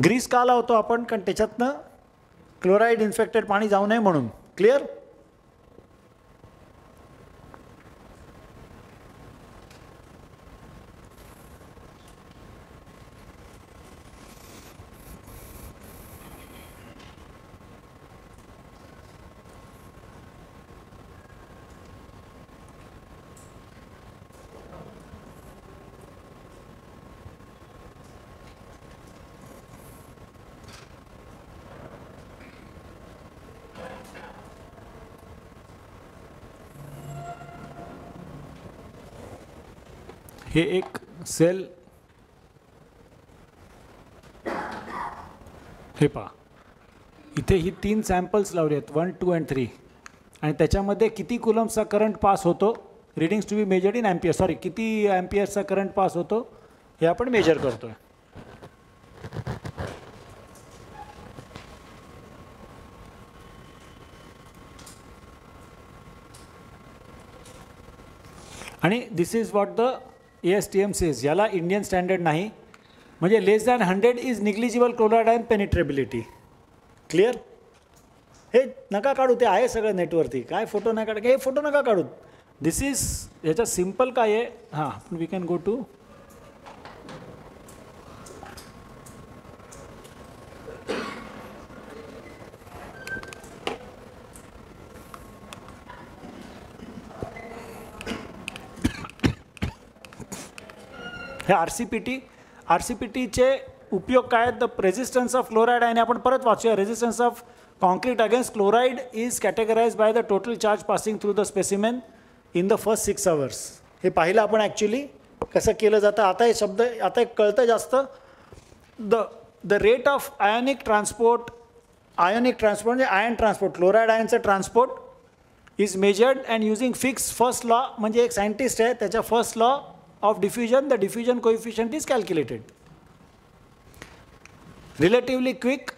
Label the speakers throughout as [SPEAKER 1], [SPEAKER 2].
[SPEAKER 1] Greece का लावतो आपण? कारण त्याच्यातनं क्लोराईड इन्फेक्टेड पाणी जाऊ नये म्हणून. क्लिअर? हे एक सेल, हे पहा इथे ही 3 सॅम्पल्स लावले आहेत 1, 2 and 3 आणि त्याच्यामध्ये किती कुलम्सचा करंट पास होतो, readings to be measured in ampere, sorry किती एम्पियरचा करंट पास होतो हे आपण मेजर करतोय. आणि this is what the ASTM says. याला इंडियन स्टँडर्ड नाही, म्हणजे less than 100 is negligible chloride ion penetrability. Clear? हे नका काढू, ते आहे सगळं नेटवरती, काय फोटो नाही काढ, हे फोटो नका काढू. दिस इज, याचा सिम्पल काय आहे, हां वी कॅन गो टू हे RCPTचे उपयोग काय आहेत? द रेजिस्टन्स ऑफ क्लोराईड आहे. आपण परत वाचूया. Resistance of concrete against chloride is categorize by the total charge passing through the specimen in the first 6 hours. हे पाहिलं आपण ॲक्च्युली कसं केलं जातं. आता हे शब्द आता एक कळतं जास्त. The rate of ionic transport म्हणजे आयन ट्रान्सपोर्ट, क्लोराईड आयनचं transport is measured and using Fick's first law. म्हणजे एक सायंटिस्ट आहे, त्याच्या first law of diffusion, the diffusion coefficient is calculated. Relatively quick,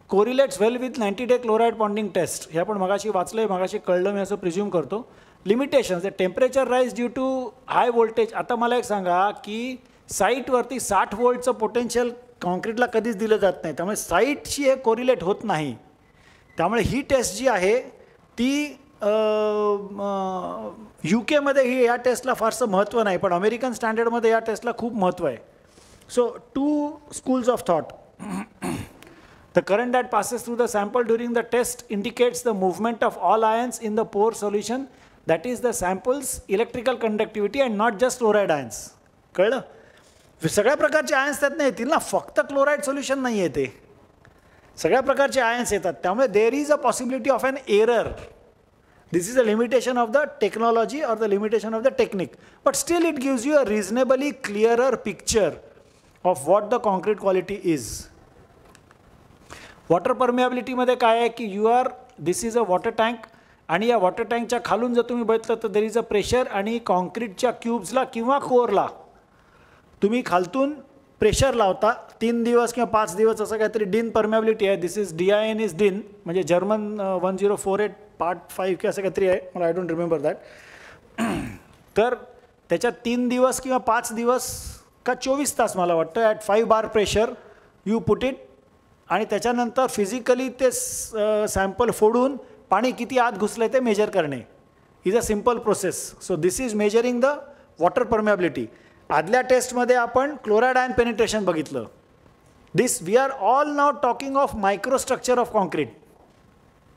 [SPEAKER 1] correlates well with 90-day chloride bonding test. हे आपण मगाशी वाचलंय, मगाशी कळलं मी असं प्रिझ्यूम करतो. Limitations, the temperature rise due to high voltage. आता मला एक सांगा की साईटवरती 60 व्होल्टचं पोटेन्शियल कॉन्क्रीटला कधीच दिलं जात नाही, त्यामुळे साईटशी हे कोरिलेट होत नाही. त्यामुळे ही टेस्ट जी आहे ती UK ही या टेस्टला फारसं महत्त्व नाही, पण अमेरिकन स्टँडर्डमध्ये या टेस्टला खूप महत्त्व आहे. So 2 schools of thought. The current that passes through the sample during the test indicates the movement of all ions in the pore solution, that is the sample's electrical conductivity and not just chloride ions. कळलं? सगळ्या प्रकारचे ions त्यात नाही येतील ना, फक्त chloride solution नाही येते, सगळ्या प्रकारचे आयन्स येतात. त्यामुळे there is a possibility of an error. This is the limitation of the technology or the limitation of the technique, but still it gives you a reasonably clearer picture of what the concrete quality is. Water permeability मध्ये काय आहे की this is a water tank आणि या water टँकच्या खालून जर तुम्ही बघितलं तर there is a pressure आणि कॉन्क्रीटच्या क्यूब्सला किंवा कोरला तुम्ही खालतून प्रेशर लावता 3 दिवस किंवा 5 दिवस असं काहीतरी DIN परमेबिलिटी आहे. दिस इज DIN इज DIN, म्हणजे जर्मन 1048 Part 5 किंवा असं काहीतरी आहे, मला आय डोंट रिमेंबर दॅट. तर त्याच्यात 3 दिवस किंवा 5 दिवस का 24 तास मला वाटतं at 5 bar pressure you put it, आणि त्याच्यानंतर फिजिकली ते सॅम्पल फोडून पाणी किती आत घुसलं ते मेजर करणे is a simple process. So this is measuring the water permeability. आदल्या टेस्टमध्ये आपण क्लोराईड आयन पेनिट्रेशन बघितलं. This we are all now talking of microstructure of concrete.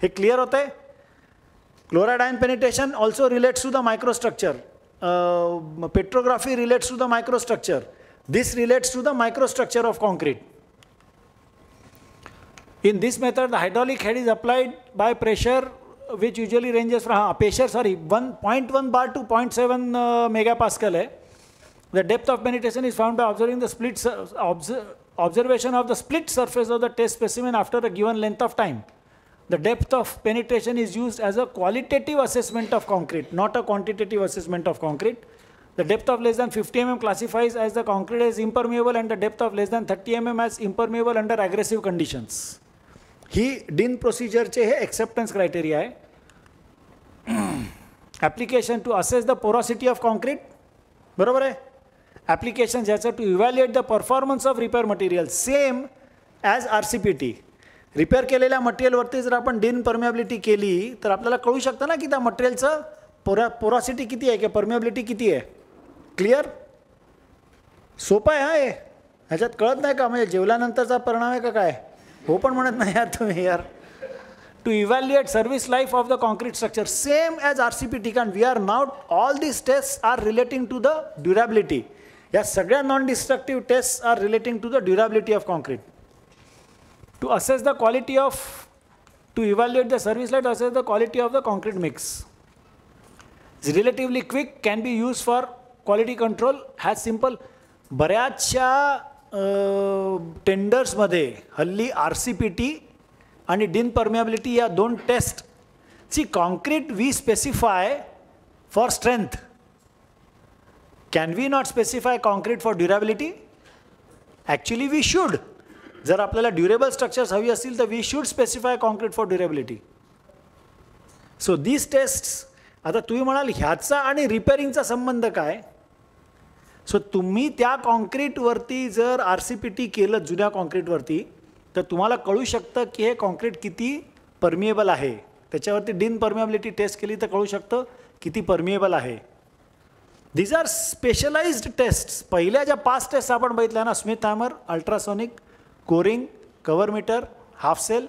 [SPEAKER 1] हे क्लिअर होतं आहे? Chloride ion penetration also relates to the microstructure. Petrography relates to the microstructure. This relates to the microstructure of concrete. In this method, the hydraulic head is applied by pressure, which usually ranges from pressure 1.1 bar to 0.7 megapascal. The depth of penetration is found by observing the observation of the split surface of the test specimen after a given length of time. The depth of penetration is used as a qualitative assessment of concrete, not a quantitative assessment of concrete. The depth of less than 50 mm classifies as the concrete as impermeable, and the depth of less than 30 mm as impermeable under aggressive conditions. ही DIN प्रोसिजरचे हे acceptance criteria आहे. Application to assess the porosity of concrete, बरोबर आहे. Application ज्याचं to evaluate the performance of repair material. Same as RCPT. Repair केलेल्या मटेरियलवरती जर आपण डिन परमिएबिलिटी केली तर आपल्याला कळू शकतं ना की त्या मटेरियलचं पोरॉसिटी किती आहे किंवा परमिएबिलिटी किती आहे. क्लिअर? सोपं आहे. हा हे ह्याच्यात कळत नाही का म्हणजे जेवल्यानंतरचा परिणाम आहे का काय? हो पण म्हणत नाही यार तुम्ही यार. To evaluate service life of the concrete structure, same as RCPT, and we are now, all these tests are relating to the durability. या सगळ्या non-destructive tests are relating to the durability of concrete. To assess the quality of, to evaluate the service life, assess the quality of the concrete mix. It's relatively quick, can be used for quality control, has simple. बऱ्याचशा टेंडर्समध्ये हल्ली RCPT आणि डिन permeability या दोन test. See concrete we specify for strength. Can we not specify concrete for durability? Actually we should. जर आपल्याला durable structures हवी असतील तर we should specify concrete for durability. So these tests. आता तुम्ही म्हणाल ह्याचा आणि रिपेअरिंगचा संबंध काय? सो तुम्ही त्या कॉन्क्रीटवरती जर RCPT केलं जुन्या कॉन्क्रीटवरती तर तुम्हाला कळू शकतं की हे कॉन्क्रीट किती परमिएबल आहे. त्याच्यावरती डिन परमिएबिलिटी टेस्ट केली तर कळू शकतं किती परमिएबल आहे. These are specialized tests. पहिल्या ज्या 5 टेस्ट आपण बघितल्या ना, Schmidt hammer, ultrasonic, coring, cover meter, half cell,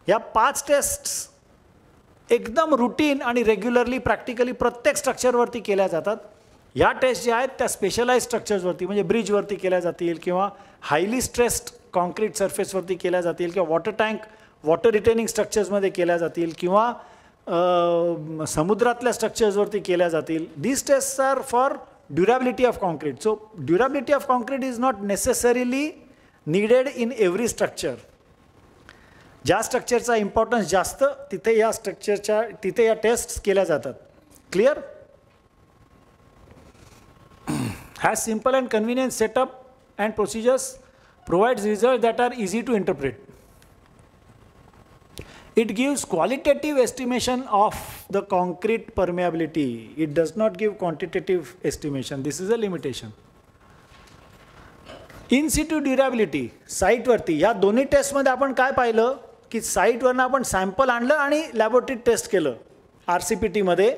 [SPEAKER 1] या 5 टेस्ट्स एकदम रुटीन आणि रेग्युलरली प्रॅक्टिकली प्रत्येक स्ट्रक्चरवरती केल्या जातात. या टेस्ट ज्या आहेत त्या स्पेशलाइज स्ट्रक्चर्सवरती म्हणजे ब्रिजवरती केल्या जातील किंवा हायली स्ट्रेस्ड कॉन्क्रीट सरफेसवरती केल्या जातील किंवा वॉटर टँक, वॉटर रिटेनिंग स्ट्रक्चर्समध्ये केल्या जातील किंवा समुद्रातल्या स्ट्रक्चर्सवरती केल्या जातील. These tests are for durability of concrete. So durability of concrete is not necessarily needed in every structure. ज्या स्ट्रक्चरचा इम्पॉर्टन्स जास्त तिथे या स्ट्रक्चरच्या तिथे या टेस्ट केल्या जातात. Clear? Has simple and convenient setup and procedures, provides results that are easy to interpret. It gives qualitative estimation of the concrete permeability. It does not give quantitative estimation. This is a limitation. In situ durability, साईटवरती या दोन्ही टेस्टमध्ये आपण काय पाहिलं की साईटवरनं आपण sample आणलं आणि लॅबोरेटरी टेस्ट केलं RCPTमध्ये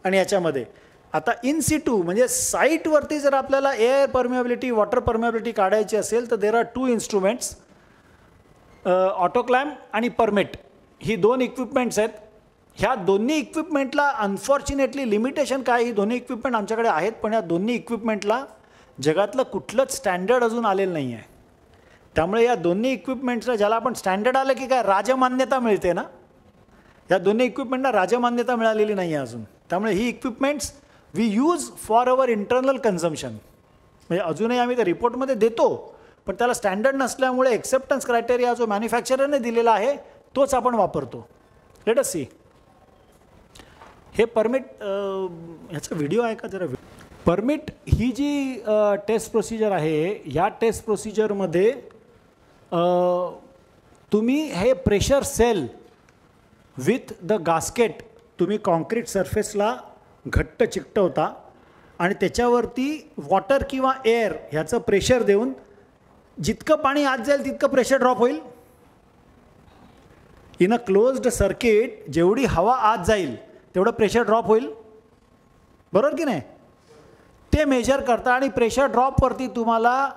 [SPEAKER 1] आणि याच्यामध्ये. आता इन सिटू म्हणजे साईटवरती जर आपल्याला एअर परमिएबिलिटी, वॉटर परमिएबिलिटी काढायची असेल तर देर आर 2 इन्स्ट्रुमेंट्स, ऑटोक्लॅम आणि परमिट. ही 2 इक्विपमेंट्स आहेत. ह्या दोन्ही इक्विपमेंटला अनफॉर्च्युनेटली लिमिटेशन काय, ही दोन्ही इक्विपमेंट आमच्याकडे आहेत पण या दोन्ही इक्विपमेंटला जगातलं कुठलंच स्टँडर्ड अजून आलेलं नाही आहे. त्यामुळे या दोन्ही इक्विपमेंट्सला, ज्याला आपण स्टँडर्ड आलं की काय राजमान्यता मिळते ना, या दोन्ही इक्विपमेंटला राजमान्यता मिळालेली नाही आहे अजून. त्यामुळे ही equipments we use for our internal consumption. म्हणजे अजूनही आम्ही त्या रिपोर्टमध्ये देतो पण त्याला स्टँडर्ड नसल्यामुळे एक्सेप्टन्स क्रायटेरिया जो मॅन्युफॅक्चररने दिलेला आहे तोच आपण वापरतो. Let us see. हे परमिट, ह्याचा व्हिडिओ आहे का जरा? परमिट ही जी टेस्ट प्रोसिजर आहे, ह्या टेस्ट प्रोसिजरमध्ये तुम्ही हे pressure cell with the gasket तुम्ही कॉन्क्रीट सरफेसला घट्ट चिकटवता आणि त्याच्यावरती वॉटर किंवा एअर ह्याचं प्रेशर देऊन जितकं पाणी आत जाईल तितकं प्रेशर ड्रॉप होईल. इन अ क्लोज्ड सर्किट जेवढी हवा आत जाईल तेवढं प्रेशर ड्रॉप होईल. बरोबर की नाही? ते मेजर करता आणि प्रेशर ड्रॉपवरती तुम्हाला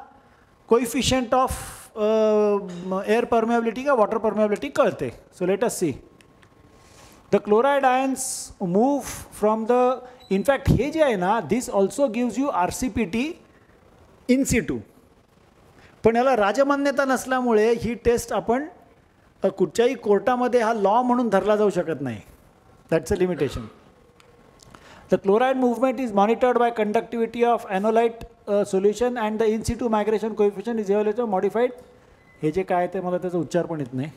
[SPEAKER 1] कोइफिशियंट ऑफ एअर परमिएबिलिटी का वॉटर परमिएबिलिटी कळते. So let us see. The chloride ions move from the, in fact हे जे आहे ना, this also gives you RCPT in situ. पण याला राजमान्यता नसल्यामुळे ही टेस्ट आपण कुठच्याही कोर्टामध्ये हा लॉ म्हणून धरला जाऊ शकत नाही. That's a limitation. The chloride movement is monitored by conductivity of anolyte solution and the in situ migration coefficient is evaluated modified. हे जे काय ते मला त्याचा उच्चार पण येत नाही.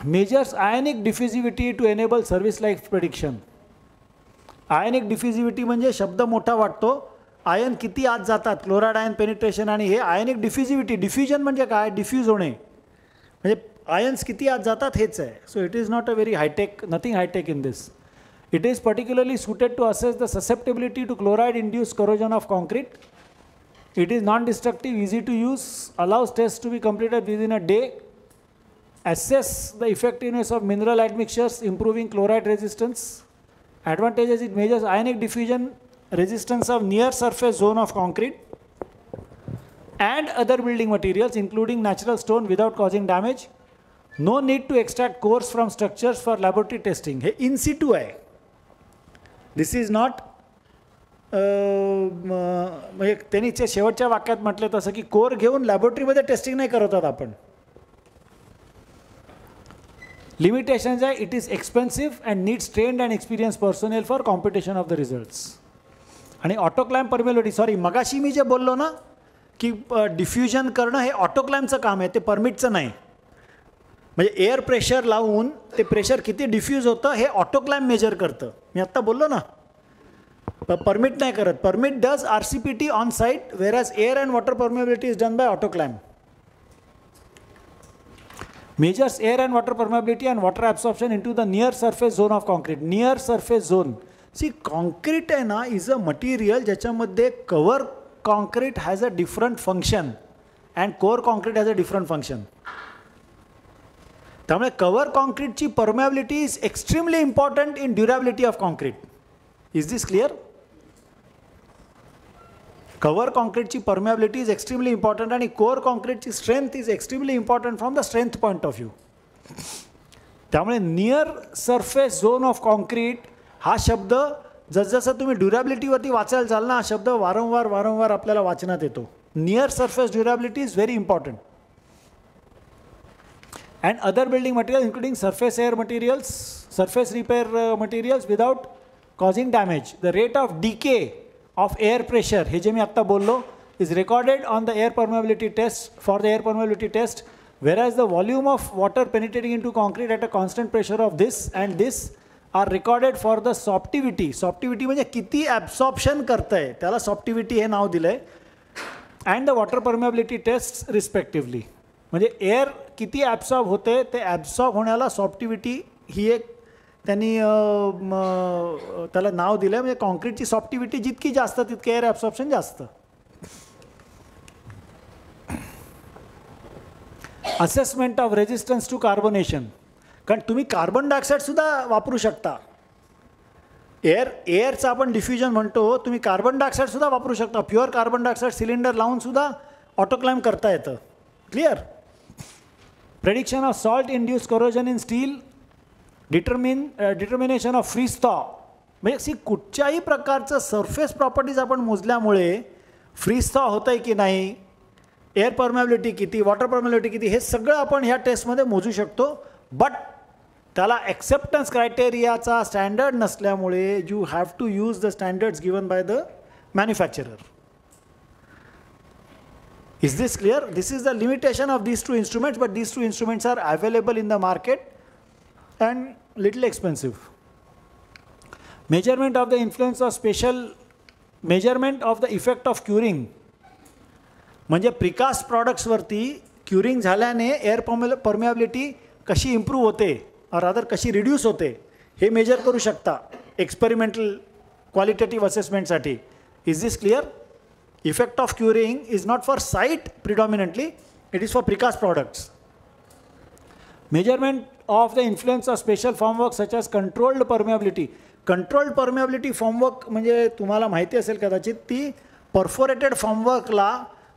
[SPEAKER 1] Measures ionic diffusivity to enable service life prediction. Ionic diffusivity म्हणजे शब्द मोठा वाटतो, आयन किती आत जातात, क्लोराइड आयन पेनिट्रेशन, आणि हे आयनिक डिफ्युजिव्हिटी. डिफ्युजन म्हणजे काय? डिफ्यूज होणे, म्हणजे आयन्स किती आत जातात हेच आहे. So it is not a very hitech, nothing hitech in this. It is particularly suited to assess the susceptibility to chloride induce corrosion of concrete. It is non-destructive, easy to use, allows tests to be completed within a day, assess the effectiveness of mineral admixtures, improving chloride resistance. Advantages: it measures ionic diffusion resistance of near surface zone of concrete and other building materials including natural stone without causing damage. No need to extract cores from structures for laboratory testing. हे in situ आहे. This is not म्हणजे त्यांनी शेवटच्या वाक्यात म्हटलं तसं की core घेऊन लॅबोरेटरीमध्ये टेस्टिंग नाही करत आहोत आपण. लिमिटेशन्स आहे: it is expensive and needs trained and experience personnel for competition of the results. आणि ऑटोक्लाइम परमिबिलिटी, सॉरी मगाशी मी जे बोललो ना की डिफ्युजन करणं हे ऑटोक्लाइमचं काम आहे, ते परमिटचं नाही. म्हणजे एअर प्रेशर लावून ते प्रेशर किती डिफ्यूज होतं हे ऑटोक्लाइम मेजर करतं. मी आत्ता बोललो ना, परमिट नाही करत. Permit does RCPT on site, whereas air and water permeability is done by autoclimb. Measures air and water permeability and water absorption into the near surface zone of concrete. Near surface zone. See, concrete आहे ना is a material ज्याच्यामध्ये cover concrete has a different function and core concrete has a different function. त्यामुळे cover concrete ची permeability is extremely important in durability of concrete. Is this clear? Cover concrete ची permeability is extremely important आणि core concrete ची strength is extremely important from the strength point of view. त्यामुळे near surface zone of concrete हा शब्द जसजसं तुम्ही durability वरती वाचायला जाल ना, हा शब्द वारंवार आपल्याला वाचनात येतो. Near surface durability is very important. And other building materials including surface air materials, surface repair materials without causing damage. The rate of decay of air pressure, हे जे मी आत्ता बोललो, is recorded on the air permeability test for the air permeability test, whereas the volume of water penetrating into concrete at a constant pressure of this and this are recorded for the softivity. Softivity म्हणजे किती absorption करतंय त्याला softivity हे नाव दिलंय, and the water permeability tests respectively. म्हणजे air किती absorb होते ते ॲब्सॉर्ब होण्याला सॉफ्टिव्हिटी ही एक त्यांनी त्याला नाव दिलं आहे. म्हणजे कॉन्क्रीटची सॉफ्टिव्हिटी जितकी जास्त तितके एअर ॲब्सॉर्प्शन जास्त. Assessment of resistance to carbonation, कारण तुम्ही कार्बन डायऑक्साईडसुद्धा वापरू शकता. एअरचं आपण डिफ्युजन म्हणतो, तुम्ही कार्बन डायऑक्साईडसुद्धा वापरू शकता. प्युअर कार्बन डायऑक्साईड सिलेंडर लावूनसुद्धा ऑटोक्लाइम करता येतं. Clear? Prediction of salt induced corrosion in steel, determination of freeze thaw. म्हणजे कुठच्याही प्रकारचं सरफेस प्रॉपर्टीज आपण मोजल्यामुळे फ्रीज थॉ होतं आहे की नाही, एअर परमेबिलिटी किती, वॉटर परमेबिलिटी किती, हे सगळं आपण ह्या टेस्टमध्ये मोजू शकतो. बट त्याला ॲक्सेप्टन्स क्रायटेरियाचा स्टँडर्ड नसल्यामुळे you have to use the standards given by the manufacturer. Is this clear? This is the limitation of these two instruments, but these two instruments are available in the market and little expensive. Measurement of the influence of special, measurement of the effect of curing. म्हणजे precast प्रॉडक्ट्सवरती curing झाल्याने air permeability कशी improve होते और other कशी reduce होते हे measure करू शकता एक्सपेरिमेंटल क्वालिटेटिव्ह असेसमेंटसाठी. Is this clear? Effect of curing is not for site predominantly, it is for precast products. Measurement of the influence of special formwork such as controlled permeability. Controlled permeability formwork म्हणजे तुम्हाला माहिती असेल कदाचित, ती perforated फॉर्मवर्कला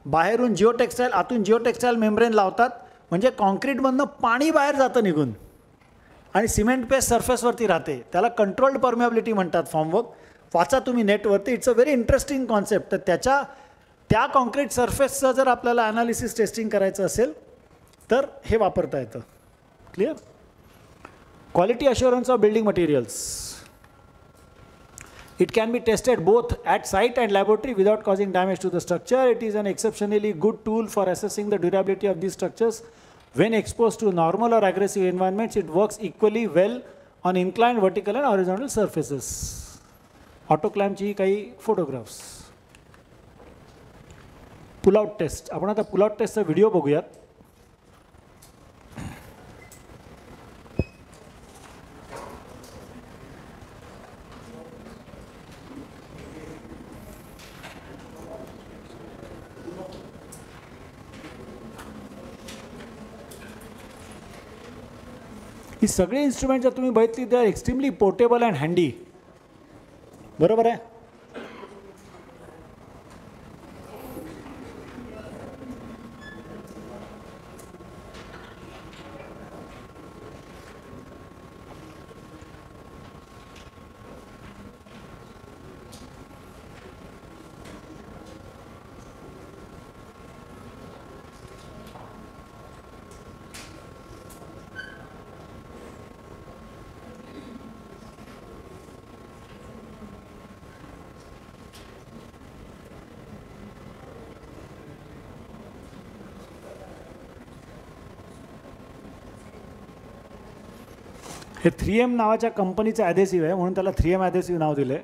[SPEAKER 1] बाहेरून जिओटेक्स्टाईल, आतून जिओटेक्स्टाईल membrane लावतात, म्हणजे कॉन्क्रीटमधनं पाणी बाहेर जातं निघून आणि सिमेंट पेस्ट सरफेसवरती राहते. त्याला कंट्रोल्ड परमेबिलिटी म्हणतात फॉर्मवर्क. वाचा तुम्ही नेटवरती. It's a very interesting concept. तर त्या कॉन्क्रीट सरफेसचं जर आपल्याला ॲनालिसिस टेस्टिंग करायचं असेल तर हे वापरता येतं. Clear? Quality assurance of building materials. It can be tested both at site and laboratory without causing damage to the structure. It is an exceptionally good tool for assessing the durability of these structures when exposed to normal or aggressive environments. It works equally well on inclined vertical and horizontal surfaces. ऑटोक्लाइमची काही photographs. पुलआउट taste. आपण आता पुलआउट टेस्टचा video बघूयात. ही सगळी instrument जर तुम्ही बघितली तर extremely portable and हँडी. बरोबर आहे. हे 3M नावाच्या कंपनीचं ॲडेसिव्ह आहे म्हणून त्याला 3M ॲडेसिव्ह नाव दिलं आहे.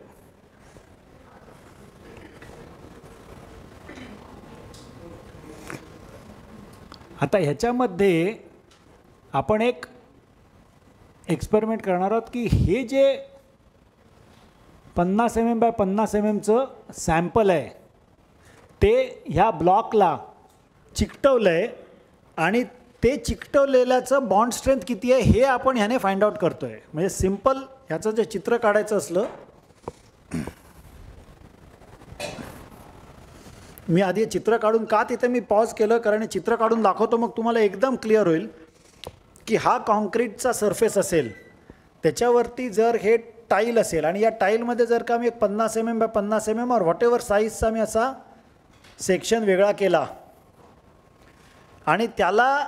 [SPEAKER 1] आता ह्याच्यामध्ये आपण एक एक्सपेरिमेंट करणार आहोत की हे जे 50 mm बाय 50 mmचं सॅम्पल आहे ते ह्या ब्लॉकला चिकटवलं आहे आणि ते चिकटवलेल्याचं बॉन्ड स्ट्रेंथ किती आहे हे आपण ह्याने फाइंड आउट करतो आहे. म्हणजे सिम्पल ह्याचं जे चित्र काढायचं असलं, मी आधी चित्र काढून का तिथे मी पॉज केलं कारण हे चित्र काढून दाखवतो मग तुम्हाला एकदम क्लिअर होईल की हा कॉन्क्रीटचा सरफेस असेल त्याच्यावरती जर हे टाईल असेल आणि या टाईलमध्ये जर का मी एक 50 mm बाय 50 mm और व्हॉट एव्हर साईजचा मी असा सेक्शन वेगळा केला आणि त्याला